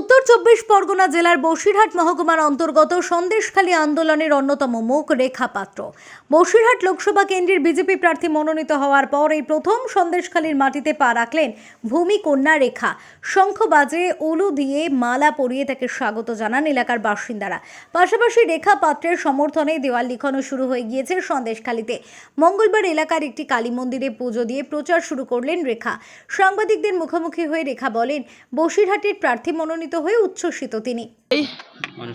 উত্তর চব্বিশ পরগনা জেলার বসিরহাট মহকুমার অন্তর্গত সন্দেশখালী আন্দোলনের অন্যতম মুখ রেখা পাত্র। বসিরহাট লোকসভা কেন্দ্রের বিজেপি প্রার্থী মনোনীত হওয়ার পর এই প্রথম সন্দেশখালীর মাটিতে পা রাখলেন ভূমিকন্যা রেখা। শঙ্খ বাজে, উলু দিয়ে মালা পরিয়ে তাকে স্বাগত জানান এলাকার বাসিন্দারা। পাশাপাশি রেখা পাত্রের সমর্থনে দেওয়াল লিখনও শুরু হয়ে গিয়েছে সন্দেশখালীতে। মঙ্গলবার এলাকার একটি কালী মন্দিরে পুজো দিয়ে প্রচার শুরু করলেন রেখা। সাংবাদিকদের মুখোমুখি হয়ে রেখা বলেন, বসিরহাটের প্রার্থী মনোনীত হয়ে উচ্ছ্বসিত তিনি।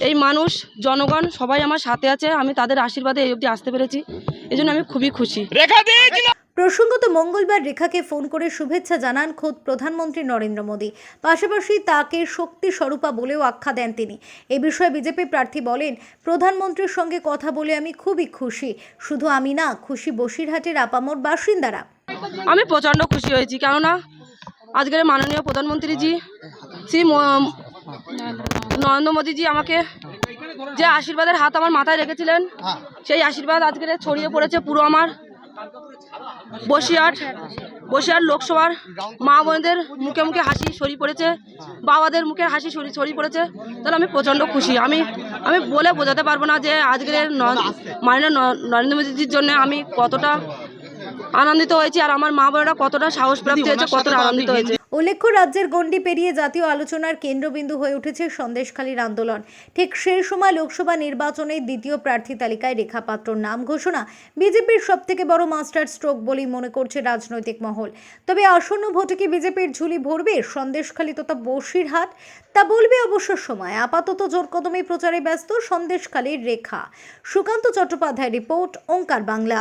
এই মানুষ জনগণ সবাই আমার সাথে আছে, আমি তাদের আশীর্বাদে এই অবধি আসতে পেরেছি, এজন্য আমি খুবই খুশি। প্রসঙ্গত মঙ্গলবার রেখাকে ফোন করে শুভেচ্ছা জানান খোদ প্রধানমন্ত্রী নরেন্দ্র মোদী। পাশাপাশি তাকে শক্তি স্বরূপা বলেও আখ্যা দেন তিনি। এ বিষয়ে বিজেপি প্রার্থী বলেন, প্রধানমন্ত্রীর সঙ্গে কথা বলে আমি খুবই খুশি। শুধু আমি না, খুশি বসিরহাটের আপামর বাসিন্দারা। আমি প্রচণ্ড খুশি হয়েছি, কেননা আজকের মাননীয় প্রধানমন্ত্রীজি শ্রী নরেন্দ্র মোদীজি আমাকে যে আশীর্বাদের হাত আমার মাথায় রেখেছিলেন, সেই আশীর্বাদ আজকের ছড়িয়ে পড়েছে পুরো আমার বসিরহাট লোকসভার মা বোনদের মুখে মুখে হাসি ছড়িয়ে পড়েছে, বাবাদের মুখে হাসি ছড়িয়ে পড়েছে। তাহলে আমি প্রচণ্ড খুশি। আমি বলে বোঝাতে পারবো না যে আজকের মাননীয় নরেন্দ্র মোদীজির জন্য আমি কতটা আনন্দিত হয়েছি, আর আমার মা বোনেরা কতটা সাহস প্রাপ্তি হয়েছে, কতটা আনন্দিত হয়েছে। উল্লেখ্য, রাজ্যের গণ্ডি পেরিয়ে জাতীয় আলোচনার কেন্দ্রবিন্দু হয়ে উঠেছে সন্দেশখালীর আন্দোলন। ঠিক সেই সময় লোকসভা নির্বাচনে দ্বিতীয় প্রার্থী তালিকায় রেখা পাত্রর নাম ঘোষণা বিজেপির সবথেকে বড় মাস্টার স্ট্রোক বলেই মনে করছে রাজনৈতিক মহল। তবে আসন্ন ভোটে কি বিজেপির ঝুলি ভরবে সন্দেশখালী তথা বসিরহাট, তা বলবে অবশ্য সময়। আপাতত জোর কদমে প্রচারে ব্যস্ত সন্দেশখালীর রেখা। সুকান্ত চট্টোপাধ্যায় রিপোর্ট, ওঙ্কার বাংলা।